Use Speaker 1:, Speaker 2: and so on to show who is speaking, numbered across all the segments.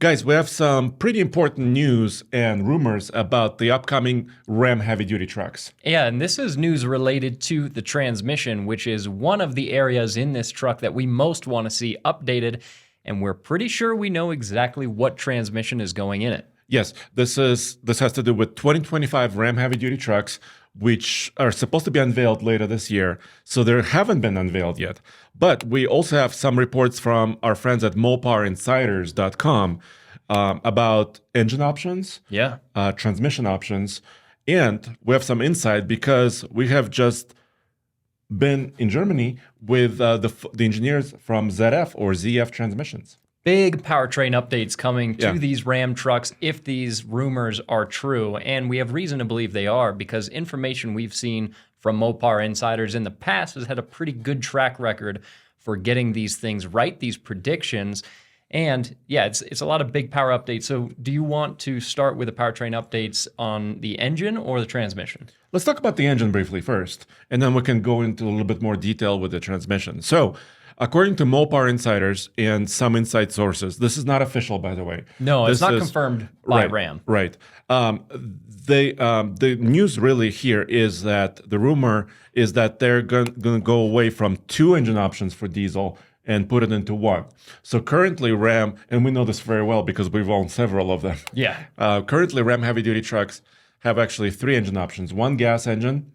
Speaker 1: Guys, we have some pretty important news and rumors about the upcoming Ram heavy-duty trucks.
Speaker 2: Yeah, and this is news related to the transmission, which is one of the areas in this truck that we most want to see updated, and we're pretty sure we know exactly what transmission is going in it.
Speaker 1: Yes, this has to do with 2025 Ram heavy-duty trucks, which are supposed to be unveiled later this year. So they haven't been unveiled yet. But we also have some reports from our friends at moparinsiders.com about engine options, transmission options, and we have some insight because we have just been in Germany with the engineers from ZF or ZF Transmissions.
Speaker 2: Big powertrain updates coming to these Ram trucks if these rumors are true, and we have reason to believe they are because information we've seen from Mopar insiders in the past has had a pretty good track record for getting these things right, these predictions. And yeah, it's a lot of big power updates. So do you want to start with the powertrain updates on the engine or the transmission?
Speaker 1: Let's talk about the engine briefly first, and then we can go into a little bit more detail with the transmission. So according to Mopar insiders and some inside sources, this is not official, by the way.
Speaker 2: No, it's not confirmed by Ram.
Speaker 1: Right. The news really here is that the rumor is that they're going to go away from 2 engine options for diesel and put it into 1. So currently Ram, and we know this very well because we've owned several of them.
Speaker 2: Yeah.
Speaker 1: Currently Ram heavy-duty trucks have actually 3 engine options. 1 gas engine,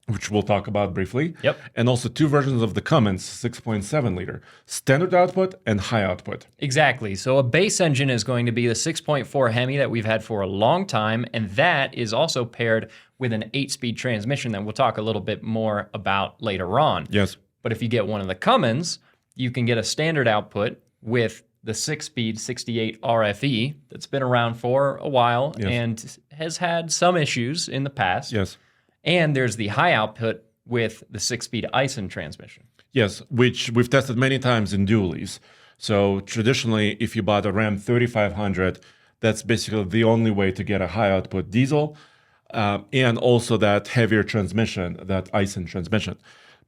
Speaker 1: which we'll talk about briefly.
Speaker 2: Yep.
Speaker 1: And also 2 versions of the Cummins 6.7 liter, standard output and high output.
Speaker 2: Exactly. So a base engine is going to be the 6.4 Hemi that we've had for a long time, and that is also paired with an 8-speed transmission that we'll talk a little bit more about later on.
Speaker 1: Yes.
Speaker 2: But if you get one of the Cummins, you can get a standard output with the 6-speed 68 RFE that's been around for a while and has had some issues in the past.
Speaker 1: Yes.
Speaker 2: And there's the high output with the 6-speed Ison transmission.
Speaker 1: Yes, which we've tested many times in dualies. So traditionally, if you bought a Ram 3500, that's basically the only way to get a high output diesel and also that heavier transmission, that Ison transmission.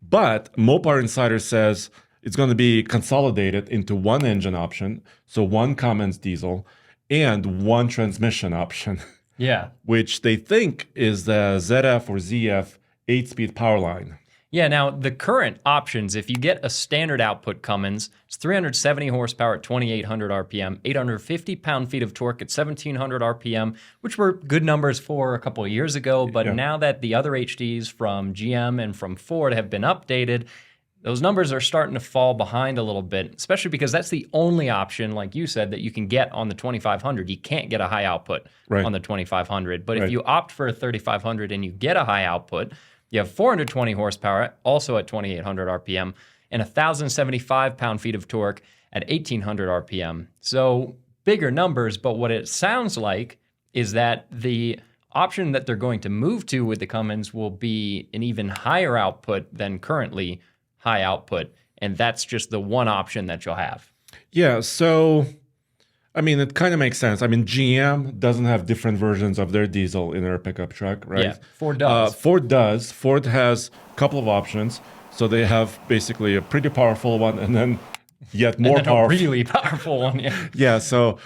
Speaker 1: But Mopar Insider says it's going to be consolidated into 1 engine option, so 1 Cummins diesel and 1 transmission option.
Speaker 2: Yeah.
Speaker 1: Which they think is the ZF or ZF 8-speed power line.
Speaker 2: Yeah, now the current options, if you get a standard output Cummins, it's 370 horsepower at 2,800 RPM, 850 pound-feet of torque at 1,700 RPM, which were good numbers for a couple of years ago. But now that the other HDs from GM and from Ford have been updated, those numbers are starting to fall behind a little bit, especially because that's the only option, like you said, that you can get on the 2500. You can't get a high output on the 2500. But if you opt for a 3500 and you get a high output, you have 420 horsepower, also at 2800 RPM, and 1,075 pound-feet of torque at 1,800 RPM. So bigger numbers, but what it sounds like is that the option that they're going to move to with the Cummins will be an even higher output than currently high output, and that's just the one option that you'll have.
Speaker 1: Yeah, so, I mean, it kind of makes sense. I mean, GM doesn't have different versions of their diesel in their pickup truck, right?
Speaker 2: Yeah, Ford does.
Speaker 1: Ford does. Ford has a couple of options. So they have basically a pretty powerful one and then yet more powerful.
Speaker 2: A really powerful one,
Speaker 1: Yeah, so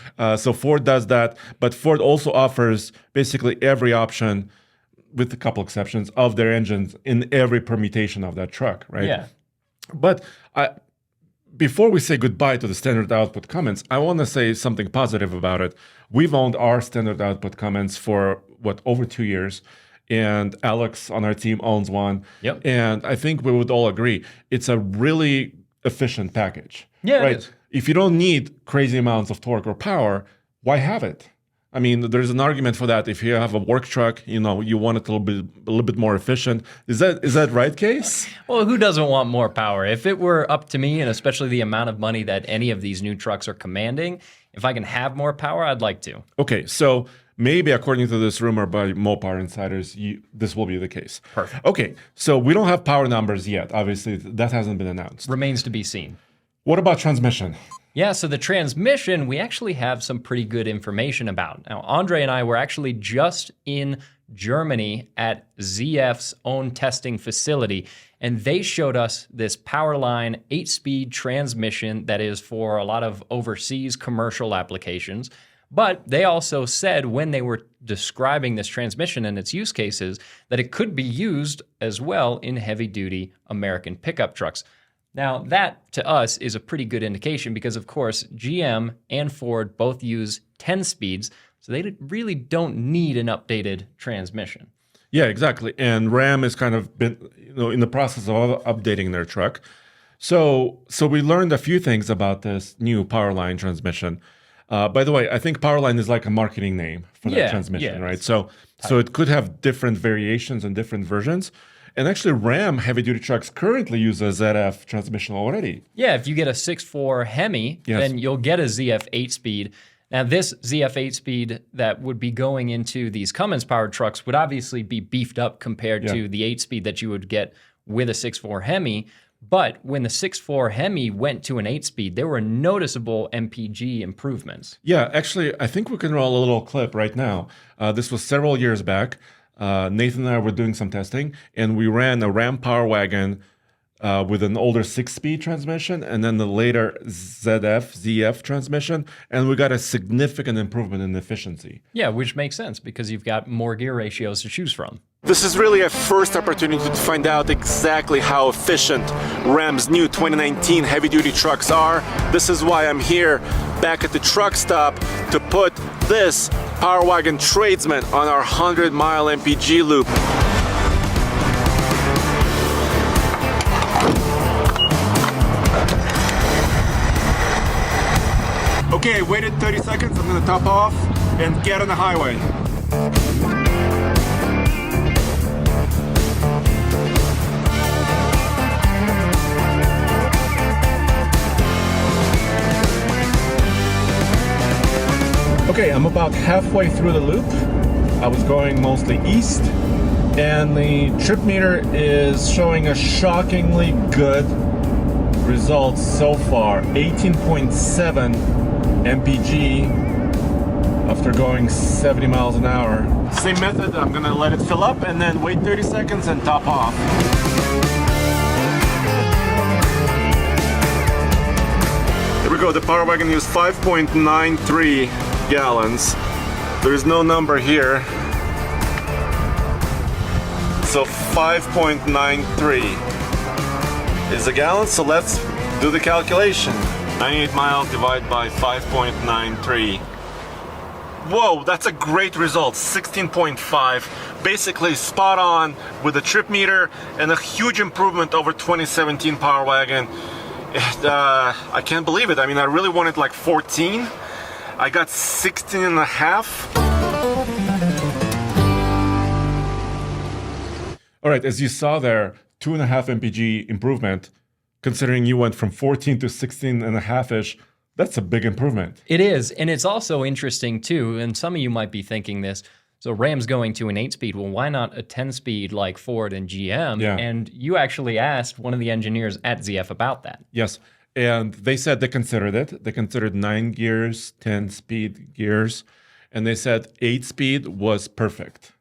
Speaker 1: Ford does that, but Ford also offers basically every option, with a couple exceptions, of their engines in every permutation of that truck, right?
Speaker 2: Yeah.
Speaker 1: But before we say goodbye to the standard output Cummins, I want to say something positive about it. We've owned our standard output Cummins for, over 2 years, and Alex on our team owns one.
Speaker 2: Yep.
Speaker 1: And I think we would all agree it's a really efficient package.
Speaker 2: Yeah,
Speaker 1: right?
Speaker 2: it is.
Speaker 1: If you don't need crazy amounts of torque or power, why have it? I mean, there's an argument for that. If you have a work truck, you want it a little bit more efficient. Is that right, Case?
Speaker 2: Well, who doesn't want more power? If it were up to me, and especially the amount of money that any of these new trucks are commanding, if I can have more power, I'd like to.
Speaker 1: Okay, so maybe according to this rumor by Mopar insiders, this will be the case.
Speaker 2: Perfect.
Speaker 1: Okay, so we don't have power numbers yet. Obviously, that hasn't been announced.
Speaker 2: Remains to be seen.
Speaker 1: What about transmission?
Speaker 2: Yeah, so the transmission, we actually have some pretty good information about. Now, Andre and I were actually just in Germany at ZF's own testing facility, and they showed us this Powerline 8-speed transmission that is for a lot of overseas commercial applications. But they also said when they were describing this transmission and its use cases that it could be used as well in heavy-duty American pickup trucks. Now, that to us is a pretty good indication because, of course, GM and Ford both use 10 speeds, so they really don't need an updated transmission.
Speaker 1: Yeah, exactly. And Ram has kind of been, in the process of updating their truck. So we learned a few things about this new Powerline transmission. By the way, I think Powerline is like a marketing name for that transmission, right? So it could have different variations and different versions. And actually, Ram heavy-duty trucks currently use a ZF transmission already.
Speaker 2: Yeah, if you get a 6.4 Hemi, then you'll get a ZF 8-speed. Now, this ZF 8-speed that would be going into these Cummins-powered trucks would obviously be beefed up compared to the 8-speed that you would get with a 6.4 Hemi. But when the 6.4 Hemi went to an 8-speed, there were noticeable MPG improvements.
Speaker 1: Yeah, actually, I think we can roll a little clip right now. This was several years back. Nathan and I were doing some testing, and we ran a Ram Power Wagon with an older 6-speed transmission, and then the later ZF transmission, and we got a significant improvement in efficiency.
Speaker 2: Yeah, which makes sense because you've got more gear ratios to choose from.
Speaker 1: This is really a first opportunity to find out exactly how efficient Ram's new 2019 heavy-duty trucks are. This is why I'm here back at the truck stop to put this Power Wagon Tradesman on our 100-mile MPG loop. Okay, waited 30 seconds. I'm gonna top off and get on the highway. Okay, I'm about halfway through the loop. I was going mostly east, and the trip meter is showing a shockingly good results so far. 18.7 MPG after going 70 miles an hour. Same method, I'm gonna let it fill up and then wait 30 seconds and top off. Here we go, the Power Wagon used 5.93 gallons. There's no number here. So 5.93 is a gallon, so let's do the calculation. 98 miles divided by 5.93. Whoa, that's a great result, 16.5. Basically spot on with the trip meter and a huge improvement over 2017 Power Wagon. I can't believe it. I mean, I really wanted like 14. I got 16 and a half. All right, as you saw there, 2.5 MPG improvement. Considering you went from 14 to 16 and a half-ish, that's a big improvement.
Speaker 2: It is, and it's also interesting too, and some of you might be thinking this, so Ram's going to an 8-speed, well, why not a 10-speed like Ford and GM?
Speaker 1: Yeah.
Speaker 2: And you actually asked one of the engineers at ZF about that.
Speaker 1: Yes, and they said they considered it. They considered 9 gears, 10-speed gears, and they said 8-speed was perfect.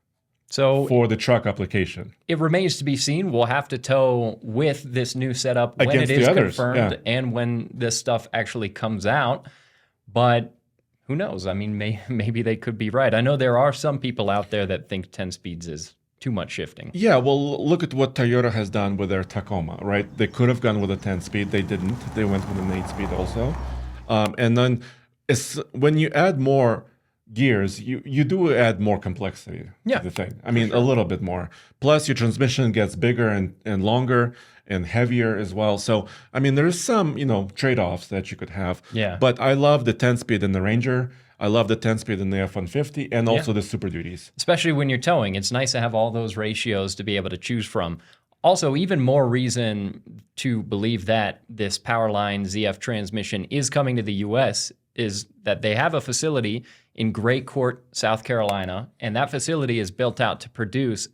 Speaker 2: So
Speaker 1: for the truck application.
Speaker 2: It remains to be seen. We'll have to tow with this new setup when
Speaker 1: Against
Speaker 2: it is
Speaker 1: the others,
Speaker 2: confirmed and when this stuff actually comes out. But who knows? I mean, maybe they could be right. I know there are some people out there that think 10 speeds is too much shifting.
Speaker 1: Yeah, well, look at what Toyota has done with their Tacoma, right? They could have gone with a 10-speed. They didn't. They went with an 8-speed also. And then when you add more gears, you do add more complexity to the thing. I mean, a little bit more. Plus, your transmission gets bigger and longer and heavier as well. So, I mean, there's some, trade-offs that you could have.
Speaker 2: Yeah.
Speaker 1: But I love the 10-speed in the Ranger. I love the 10-speed in the F-150 and also the Super Duties.
Speaker 2: Especially when you're towing. It's nice to have all those ratios to be able to choose from. Also, even more reason to believe that this Powerline ZF transmission is coming to the U.S. is that they have a facility in Gray Court, South Carolina, and that facility is built out to produce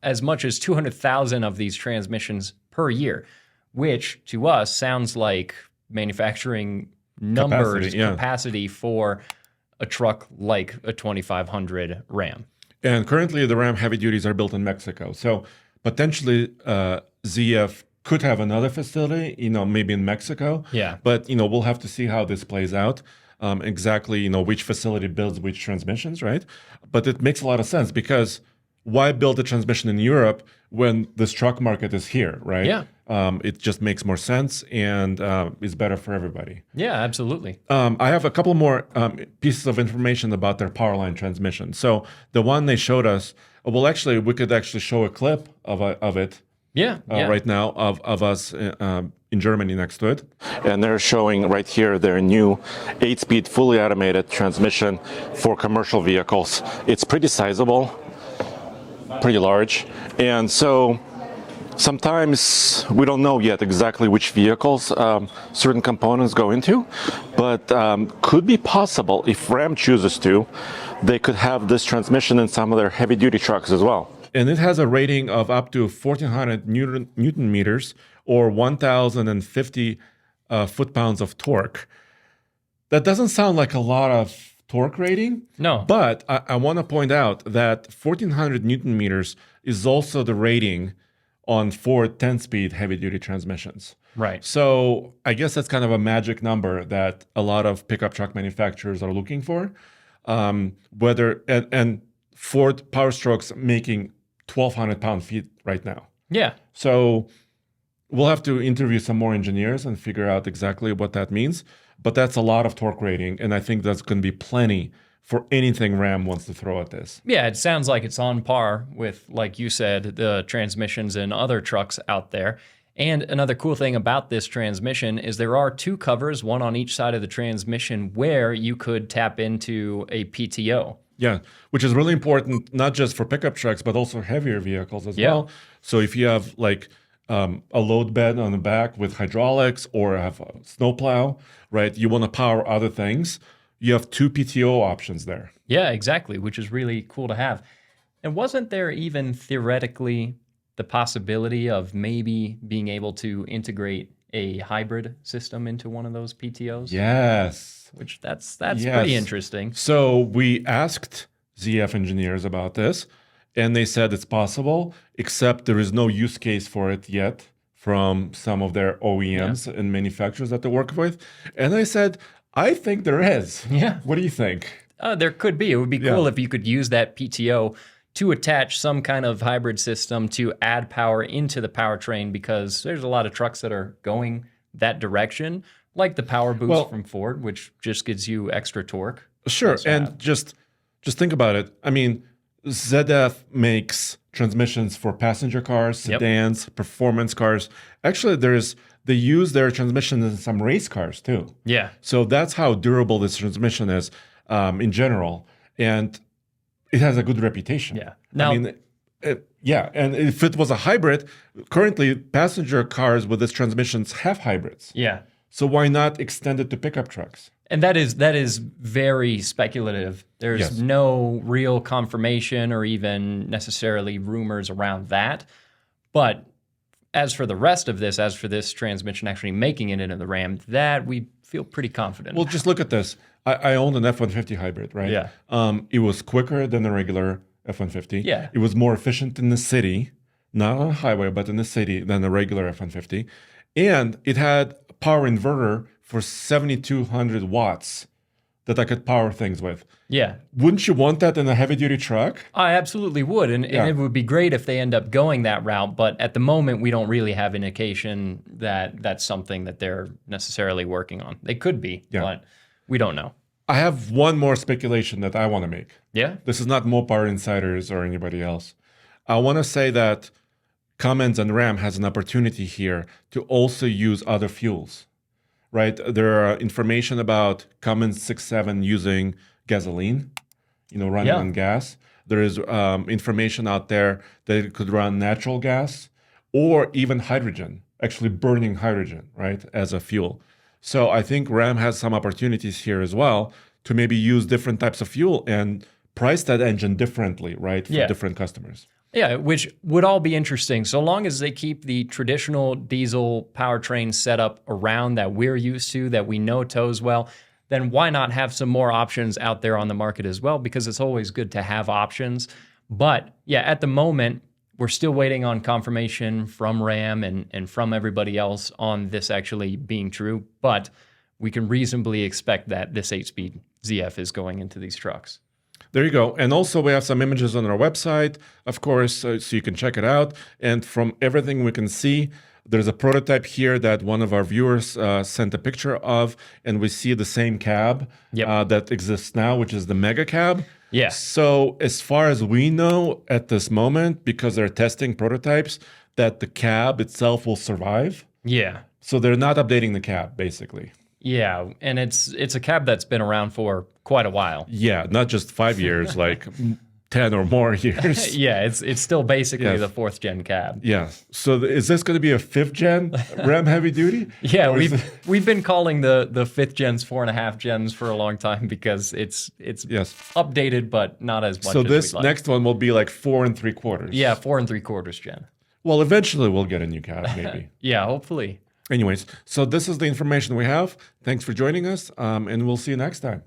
Speaker 2: as much as 200,000 of these transmissions per year, which to us sounds like manufacturing numbers,
Speaker 1: yeah.
Speaker 2: capacity for a truck like a 2500 Ram.
Speaker 1: And currently, the Ram heavy duties are built in Mexico. So potentially, ZF could have another facility, maybe in Mexico.
Speaker 2: Yeah.
Speaker 1: But, we'll have to see how this plays out. Exactly, which facility builds which transmissions, right? But it makes a lot of sense because why build a transmission in Europe when this truck market is here, right?
Speaker 2: Yeah.
Speaker 1: It just makes more sense and is better for everybody.
Speaker 2: Yeah, absolutely.
Speaker 1: I have a couple more pieces of information about their Powerline transmission. So the one they showed us, well, actually, we could actually show a clip of it
Speaker 2: Yeah.
Speaker 1: right now of us in Germany next to it. And they're showing right here their new 8-speed fully automated transmission for commercial vehicles. It's pretty sizable, pretty large. And so sometimes we don't know yet exactly which vehicles certain components go into, but could be possible if Ram chooses to, they could have this transmission in some of their heavy-duty trucks as well. And it has a rating of up to 1,400 Newton meters or 1,050 foot-pounds of torque. That doesn't sound like a lot of torque rating.
Speaker 2: No.
Speaker 1: But I want to point out that 1,400 Newton meters is also the rating on Ford 10-speed heavy-duty transmissions.
Speaker 2: Right.
Speaker 1: So I guess that's kind of a magic number that a lot of pickup truck manufacturers are looking for. And Ford Power Stroke's making 1,200 pound-feet right now.
Speaker 2: Yeah.
Speaker 1: So we'll have to interview some more engineers and figure out exactly what that means. But that's a lot of torque rating, and I think that's going to be plenty for anything Ram wants to throw at this.
Speaker 2: Yeah, it sounds like it's on par with, like you said, the transmissions in other trucks out there. And another cool thing about this transmission is there are two covers, one on each side of the transmission, where you could tap into a PTO.
Speaker 1: Yeah, which is really important, not just for pickup trucks, but also heavier vehicles as well. So if you have like a load bed on the back with hydraulics or have a snowplow, right, you want to power other things, you have two PTO options there.
Speaker 2: Yeah, exactly, which is really cool to have. And wasn't there even theoretically the possibility of maybe being able to integrate a hybrid system into one of those PTOs?
Speaker 1: Yes.
Speaker 2: Which that's pretty interesting.
Speaker 1: So we asked ZF engineers about this, and they said it's possible, except there is no use case for it yet from some of their OEMs and manufacturers that they work with. And I said, I think there is.
Speaker 2: Yeah.
Speaker 1: What do you think?
Speaker 2: There could be. It would be cool if you could use that PTO to attach some kind of hybrid system to add power into the powertrain, because there's a lot of trucks that are going that direction, like the Power Boost from Ford, which just gives you extra torque.
Speaker 1: Sure, and just think about it. I mean, ZF makes transmissions for passenger cars, sedans, performance cars. Actually, they use their transmissions in some race cars too.
Speaker 2: Yeah.
Speaker 1: So that's how durable this transmission is in general, and it has a good reputation.
Speaker 2: Yeah. Now,
Speaker 1: and if it was a hybrid, currently passenger cars with these transmissions have hybrids.
Speaker 2: Yeah.
Speaker 1: So why not extend it to pickup trucks?
Speaker 2: And that is very speculative. There's no real confirmation or even necessarily rumors around that. But as for the rest of this, as for this transmission actually making it into the Ram, that we feel pretty confident.
Speaker 1: Well, just look at this. I owned an F-150 hybrid, right?
Speaker 2: Yeah.
Speaker 1: It was quicker than a regular F-150.
Speaker 2: Yeah.
Speaker 1: It was more efficient in the city, not on a highway, but in the city than a regular F-150. And it had a power inverter for 7,200 watts that I could power things with.
Speaker 2: Yeah.
Speaker 1: Wouldn't you want that in a heavy-duty truck?
Speaker 2: I absolutely would. And it would be great if they end up going that route. But at the moment, we don't really have indication that that's something that they're necessarily working on. They could be, but we don't know.
Speaker 1: I have one more speculation that I want to make.
Speaker 2: Yeah?
Speaker 1: This is not Mopar Insiders or anybody else. I want to say that Cummins and Ram has an opportunity here to also use other fuels, right? There are information about Cummins 6.7 using gasoline, running on gas. There is information out there that it could run natural gas or even hydrogen, actually burning hydrogen, right, as a fuel. So I think Ram has some opportunities here as well to maybe use different types of fuel and price that engine differently, right, for different customers.
Speaker 2: Yeah, which would all be interesting so long as they keep the traditional diesel powertrain setup around that we're used to, that we know tows well. Then why not have some more options out there on the market as well? Because it's always good to have options. But yeah, at the moment, we're still waiting on confirmation from Ram and from everybody else on this actually being true. But we can reasonably expect that this 8-speed ZF is going into these trucks.
Speaker 1: There you go. And also, we have some images on our website, of course, so you can check it out. And from everything we can see, there's a prototype here that one of our viewers sent a picture of, and we see the same cab that exists now, which is the Mega Cab.
Speaker 2: Yeah.
Speaker 1: So as far as we know at this moment, because they're testing prototypes, that the cab itself will survive.
Speaker 2: Yeah.
Speaker 1: So they're not updating the cab, basically.
Speaker 2: Yeah, and it's a cab that's been around for quite a while.
Speaker 1: Yeah, not just 5 years, like 10 or more years.
Speaker 2: Yeah, it's still basically the 4th gen cab.
Speaker 1: Yeah. So is this going to be a 5th gen Ram heavy duty?
Speaker 2: Yeah, we've been calling the 5th gens 4.5 gens for a long time because it's updated, but not as much.
Speaker 1: So
Speaker 2: as
Speaker 1: this
Speaker 2: we'd like.
Speaker 1: next one will be like 4 3/4.
Speaker 2: Yeah, 4 3/4 gen.
Speaker 1: Well, eventually we'll get a new cab, maybe.
Speaker 2: Yeah, hopefully.
Speaker 1: Anyways, so this is the information we have. Thanks for joining us, and we'll see you next time.